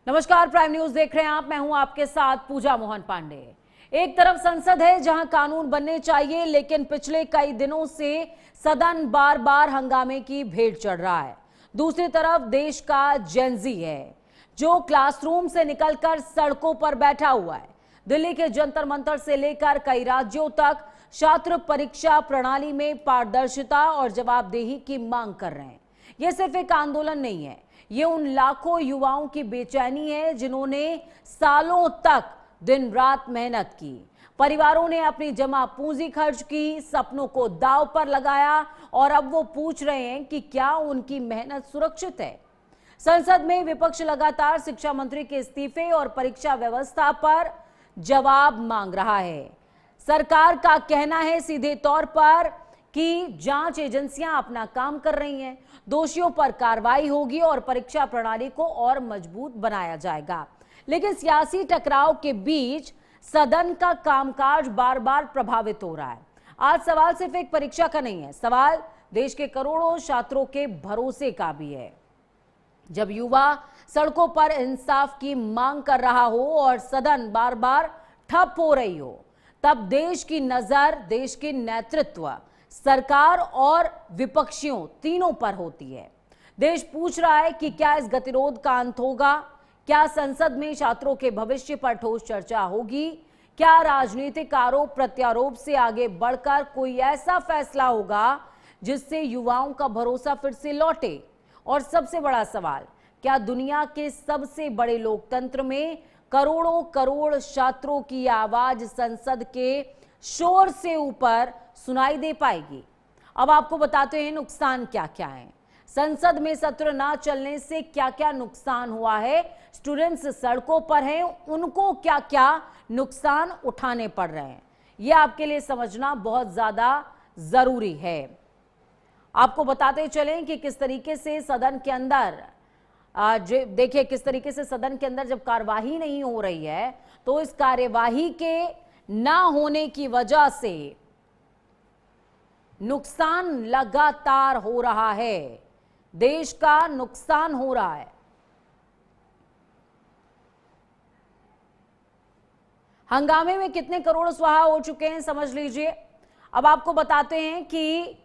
नमस्कार, prime news देख रहे हैं आप। मैं हूं आपके साथ पूजा मोहन पांडे। एक तरफ संसद है जहां कानून बनने चाहिए, लेकिन पिछले कई दिनों से सदन बार बार हंगामे की भेंट चढ़ रहा है। दूसरी तरफ देश का जेनजी है जो क्लासरूम से निकलकर सड़कों पर बैठा हुआ है। दिल्ली के जंतर मंतर से लेकर कई राज्यों तक छात्र परीक्षा प्रणाली में पारदर्शिता और जवाबदेही की मांग कर रहे हैं। यह सिर्फ एक आंदोलन नहीं है, ये उन लाखों युवाओं की बेचैनी है जिन्होंने सालों तक दिन रात मेहनत की, परिवारों ने अपनी जमा पूंजी खर्च की, सपनों को दांव पर लगाया और अब वो पूछ रहे हैं कि क्या उनकी मेहनत सुरक्षित है। संसद में विपक्ष लगातार शिक्षा मंत्री के इस्तीफे और परीक्षा व्यवस्था पर जवाब मांग रहा है। सरकार का कहना है सीधे तौर पर कि जांच एजेंसियां अपना काम कर रही हैं, दोषियों पर कार्रवाई होगी और परीक्षा प्रणाली को और मजबूत बनाया जाएगा। लेकिन सियासी टकराव के बीच सदन का कामकाज बार बार प्रभावित हो रहा है। आज सवाल सिर्फ एक परीक्षा का नहीं है, सवाल देश के करोड़ों छात्रों के भरोसे का भी है। जब युवा सड़कों पर इंसाफ की मांग कर रहा हो और सदन बार बार ठप हो रही हो, तब देश की नजर, देश के नेतृत्व, सरकार और विपक्षियों तीनों पर होती है। देश पूछ रहा है कि क्या इस गतिरोध का अंत होगा? क्या संसद में छात्रों के भविष्य पर ठोस चर्चा होगी? क्या राजनीतिक आरोप प्रत्यारोप से आगे बढ़कर कोई ऐसा फैसला होगा जिससे युवाओं का भरोसा फिर से लौटे? और सबसे बड़ा सवाल, क्या दुनिया के सबसे बड़े लोकतंत्र में करोड़ों करोड़ छात्रों की आवाज संसद के शोर से ऊपर सुनाई दे पाएगी? अब आपको बताते हैं नुकसान क्या क्या है। संसद में सत्र ना चलने से क्या क्या नुकसान हुआ है, स्टूडेंट्स सड़कों पर हैं, उनको क्या क्या नुकसान उठाने पड़ रहे हैं, यह आपके लिए समझना बहुत ज्यादा जरूरी है। आपको बताते चलें कि किस तरीके से सदन के अंदर देखिए किस तरीके से सदन के अंदर जब कार्यवाही नहीं हो रही है तो इस कार्यवाही के ना होने की वजह से नुकसान लगातार हो रहा है, देश का नुकसान हो रहा है। हंगामे में कितने करोड़ स्वाहा हो चुके हैं समझ लीजिए। अब आपको बताते हैं कि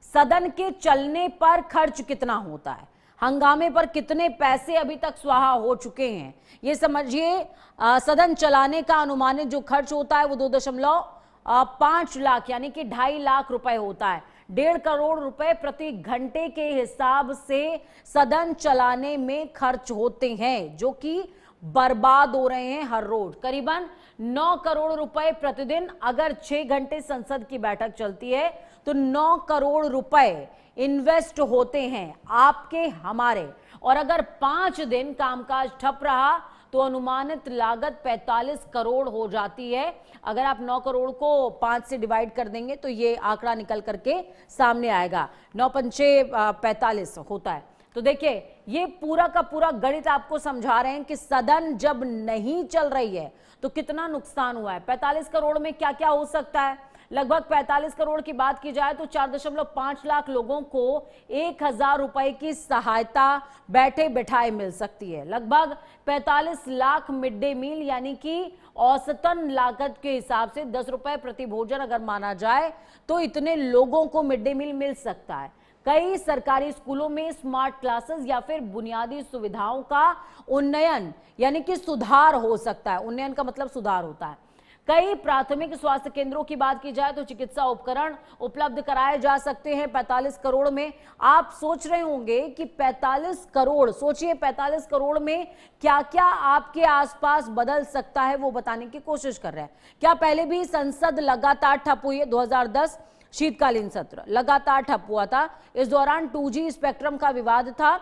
सदन के चलने पर खर्च कितना होता है, हंगामे पर कितने पैसे अभी तक स्वाहा हो चुके हैं। ये समझिए सदन चलाने का अनुमानित जो खर्च होता है वो 2.5 लाख यानी कि 2.5 लाख रुपए होता है। 1.5 करोड़ रुपए प्रति घंटे के हिसाब से सदन चलाने में खर्च होते हैं, जो कि बर्बाद हो रहे हैं हर रोज। करीबन 9 करोड़ रुपए प्रतिदिन, अगर 6 घंटे संसद की बैठक चलती है तो 9 करोड़ रुपए इन्वेस्ट होते हैं आपके हमारे। और अगर 5 दिन कामकाज ठप रहा तो अनुमानित लागत 45 करोड़ हो जाती है। अगर आप 9 करोड़ को 5 से डिवाइड कर देंगे तो ये आंकड़ा निकल करके सामने आएगा, 9 पंचे 45 होता है। तो देखिए ये पूरा का पूरा गणित आपको समझा रहे हैं कि सदन जब नहीं चल रही है तो कितना नुकसान हुआ है। 45 करोड़ में क्या क्या हो सकता है? लगभग 45 करोड़ की बात की जाए तो 4.5 लाख लोगों को 1,000 रुपए की सहायता बैठे बिठाए मिल सकती है। लगभग 45 लाख मिड डे मील यानी कि औसतन लागत के हिसाब से 10 रुपए प्रति भोजन अगर माना जाए तो इतने लोगों को मिड डे मील मिल सकता है। कई सरकारी स्कूलों में स्मार्ट क्लासेस या फिर बुनियादी सुविधाओं का उन्नयन यानी कि सुधार हो सकता है। उन्नयन का मतलब सुधार होता है। कई प्राथमिक स्वास्थ्य केंद्रों की बात की जाए तो चिकित्सा उपकरण उपलब्ध कराए जा सकते हैं 45 करोड़ में। आप सोच रहे होंगे कि 45 करोड़, सोचिए 45 करोड़ में क्या क्या आपके आसपास बदल सकता है, वो बताने की कोशिश कर रहे हैं। क्या पहले भी संसद लगातार ठप हुई है? 2010 शीतकालीन सत्र लगातार ठप हुआ था। इस दौरान 2G स्पेक्ट्रम का विवाद था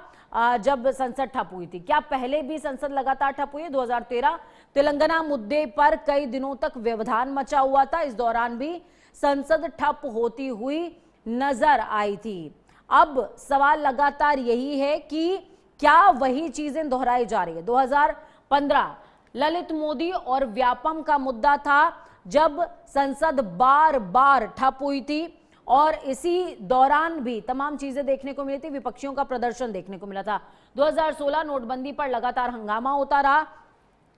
जब संसद ठप हुई थी। क्या पहले भी संसद लगातार ठप हुई है? 2013 तेलंगाना मुद्दे पर कई दिनों तक व्यवधान मचा हुआ था, इस दौरान भी संसद ठप होती हुई नजर आई थी। अब सवाल लगातार यही है कि क्या वही चीजें दोहराई जा रही है? 2015 ललित मोदी और व्यापम का मुद्दा था जब संसद बार बार ठप हुई थी और इसी दौरान भी तमाम चीजें देखने को मिली थी। विपक्षियों का प्रदर्शन देखने को मिला था। 2016 नोटबंदी पर लगातार हंगामा होता रहा,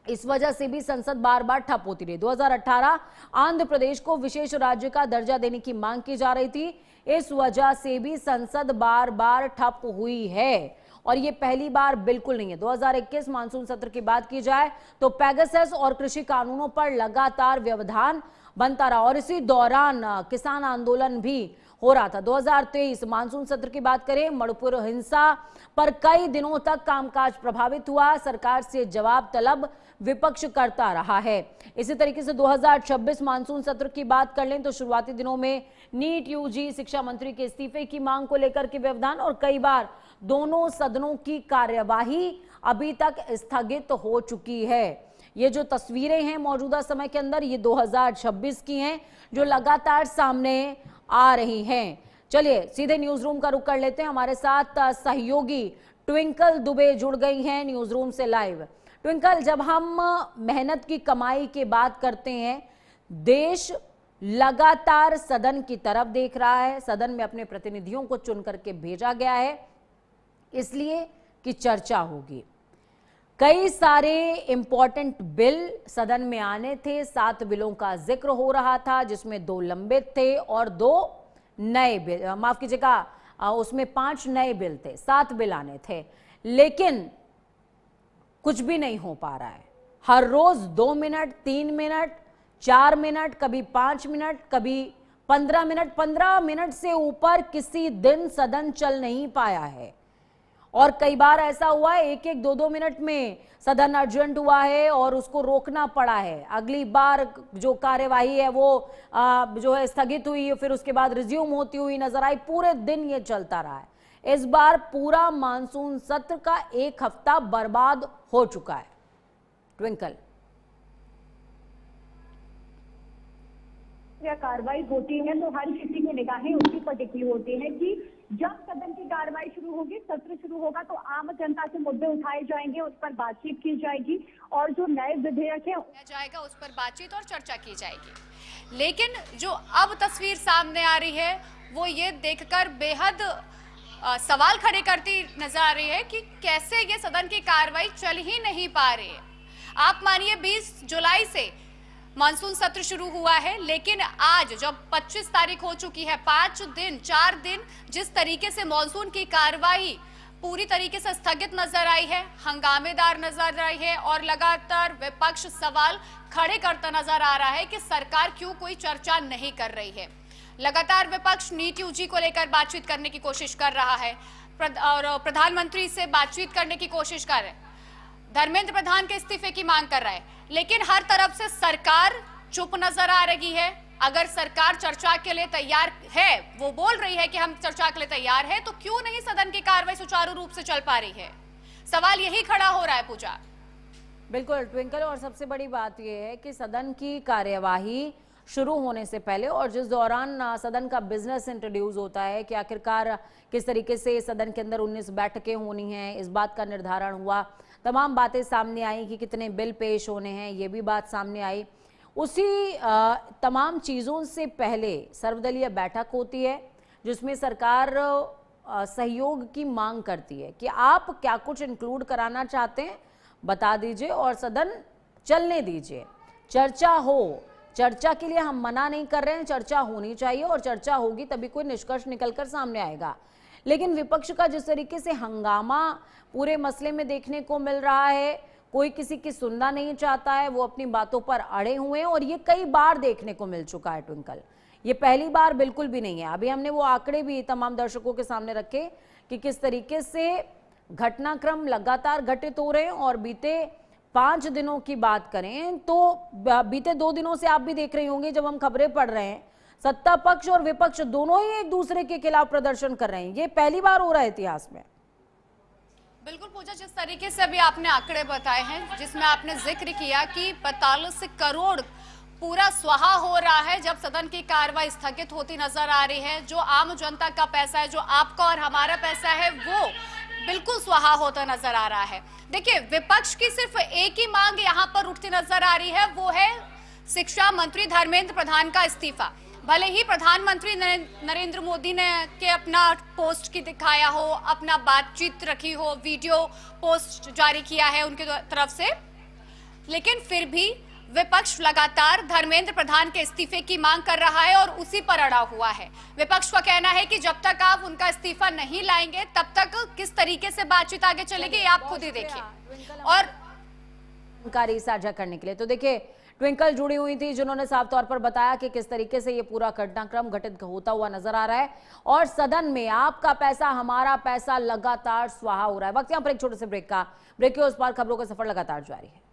इस वजह से भी संसद बार बार ठप होती रही। 2018 आंध्र प्रदेश को विशेष राज्य का दर्जा देने की मांग की जा रही थी, इस वजह से भी संसद बार बार ठप हुई है और ये पहली बार बिल्कुल नहीं है। 2021 मानसून सत्र की बात की जाए तो पेगासस और कृषि कानूनों पर लगातार व्यवधान बनता रहा और इसी दौरान किसान आंदोलन भी हो रहा था। 2023 मानसून सत्र की बात करें, मणिपुर हिंसा पर कई दिनों तक कामकाज प्रभावित हुआ, सरकार से जवाब तलब विपक्ष करता रहा है। इसी तरीके से 2026 मानसून सत्र की बात कर लें तो शुरुआती दिनों में नीट यूजी शिक्षा मंत्री के इस्तीफे की मांग को लेकर के व्यवधान और कई बार दोनों सदनों की कार्यवाही अभी तक स्थगित हो चुकी है। ये जो तस्वीरें हैं मौजूदा समय के अंदर, ये 2026 की हैं जो लगातार सामने आ रही हैं। चलिए सीधे न्यूज रूम का रुख कर लेते हैं। हमारे साथ सहयोगी ट्विंकल दुबे जुड़ गई हैं न्यूज रूम से लाइव। ट्विंकल, जब हम मेहनत की कमाई की बात करते हैं, देश लगातार सदन की तरफ देख रहा है। सदन में अपने प्रतिनिधियों को चुन करके भेजा गया है इसलिए कि चर्चा होगी। कई सारे इंपॉर्टेंट बिल सदन में आने थे, 7 बिलों का जिक्र हो रहा था जिसमें 2 लंबित थे और 2 नए बिल, माफ कीजिएगा, उसमें 5 नए बिल थे, 7 बिल आने थे, लेकिन कुछ भी नहीं हो पा रहा है। हर रोज 2 मिनट, 3 मिनट, 4 मिनट, कभी 5 मिनट, कभी 15 मिनट, 15 मिनट से ऊपर किसी दिन सदन चल नहीं पाया है और कई बार ऐसा हुआ है 1-1, 2-2 मिनट में सदन अर्जेंट हुआ है और उसको रोकना पड़ा है। अगली बार जो कार्यवाही है वो जो है स्थगित हुई, फिर उसके बाद रिज्यूम होती हुई नजर आई। पूरे दिन ये चलता रहा है। इस बार पूरा मानसून सत्र का 1 हफ्ता बर्बाद हो चुका है। ट्विंकल, कार्रवाई होती है तो हर किसी की निगाहें उसी पर टिकी होती है कि जब सदन की कार्रवाई शुरू होगी, सत्र शुरू होगा तो आम जनता से मुद्दे उठाए जाएंगे, उस पर बातचीत की जाएगी और जो नए विधेयक है जाएगा उस पर बातचीत और चर्चा की जाएगी। लेकिन जो अब तस्वीर सामने आ रही है वो ये देखकर बेहद सवाल खड़े करती नजर आ रही है कि कैसे ये सदन की कार्रवाई चल ही नहीं पा रही है। आप मानिए 20 जुलाई से मानसून सत्र शुरू हुआ है, लेकिन आज जब 25 तारीख हो चुकी है, 4 दिन जिस तरीके से मानसून की कार्रवाई पूरी तरीके से स्थगित नजर आई है, हंगामेदार नजर आई है और लगातार विपक्ष सवाल खड़े करता नजर आ रहा है कि सरकार क्यों कोई चर्चा नहीं कर रही है। लगातार विपक्ष नीट यूजी को लेकर बातचीत करने की कोशिश कर रहा है और प्रधानमंत्री से बातचीत करने की कोशिश कर रहे हैं, धर्मेंद्र प्रधान के इस्तीफे की मांग कर रहा है, लेकिन हर तरफ से सरकार चुप नजर आ रही है। अगर सरकार चर्चा के लिए तैयार है, वो बोल रही है कि हम चर्चा के लिए तैयार है, तो क्यों नहीं सदन की कार्रवाई सुचारू रूप से चल पा रही है? सवाल यही खड़ा हो रहा है पूजा। बिल्कुल ट्विंकल, और सबसे बड़ी बात यह है कि सदन की कार्यवाही शुरू होने से पहले और जिस दौरान सदन का बिजनेस इंट्रोड्यूस होता है कि आखिरकार किस तरीके से सदन के अंदर 19 बैठकें होनी हैं, इस बात का निर्धारण हुआ। तमाम बातें सामने आई कि कितने बिल पेश होने हैं, ये भी बात सामने आई। उसी तमाम चीज़ों से पहले सर्वदलीय बैठक होती है जिसमें सरकार सहयोग की मांग करती है कि आप क्या कुछ इंक्लूड कराना चाहते हैं बता दीजिए और सदन चलने दीजिए, चर्चा हो। चर्चा के लिए हम मना नहीं कर रहे हैं, चर्चा होनी चाहिए और चर्चा होगी तभी कोई निष्कर्ष निकलकर सामने आएगा। लेकिन विपक्ष का जिस तरीके से हंगामा पूरे मसले में देखने को मिल रहा है, कोई किसी की सुनना नहीं चाहता है, वो अपनी बातों पर अड़े हुए हैं और ये कई बार देखने को मिल चुका है ट्विंकल, ये पहली बार बिल्कुल भी नहीं है। अभी हमने वो आंकड़े भी तमाम दर्शकों के सामने रखे कि किस तरीके से घटनाक्रम लगातार घटित हो रहे हैं और बीते 5 दिनों की बात करें तो बीते 2 दिनों से आप भी देख रहे होंगे जब हम खबरें पढ़ रहे हैं, सत्ता पक्ष और विपक्ष दोनों ही एक दूसरे के खिलाफ प्रदर्शन कर रहे हैं। ये पहली बार हो रहा है इतिहास में। बिल्कुल पूजा, जिस तरीके से अभी आपने आंकड़े बताए हैं, जिसमें आपने जिक्र किया कि 45 करोड़ पूरा स्वाहा हो रहा है जब सदन की कार्रवाई स्थगित होती नजर आ रही है। जो आम जनता का पैसा है, जो आपका और हमारा पैसा है, वो बिल्कुल स्वाहा होता नजर आ रहा है। देखिए, विपक्ष की सिर्फ एक ही मांग यहां पर उठती नजर आ रही है, वो है शिक्षा मंत्री धर्मेंद्र प्रधान का इस्तीफा। भले ही प्रधानमंत्री नरेंद्र मोदी ने के अपना पोस्ट की दिखाया हो, अपना बातचीत रखी हो, वीडियो पोस्ट जारी किया है उनके तरफ से, लेकिन फिर भी विपक्ष लगातार धर्मेंद्र प्रधान के इस्तीफे की मांग कर रहा है और उसी पर अड़ा हुआ है। विपक्ष का कहना है कि जब तक आप उनका इस्तीफा नहीं लाएंगे तब तक किस तरीके से बातचीत आगे चलेगी आप खुद ही देखिए। और जानकारी साझा करने के लिए तो देखिए ट्विंकल जुड़ी हुई थी, जिन्होंने साफ तौर पर बताया कि किस तरीके से ये पूरा घटनाक्रम घटित होता हुआ नजर आ रहा है और सदन में आपका पैसा हमारा पैसा लगातार स्वाहा हो रहा है। वक्त यहाँ पर एक छोटे से ब्रेक का, ब्रेक के उस पार खबरों का सफर लगातार जारी है।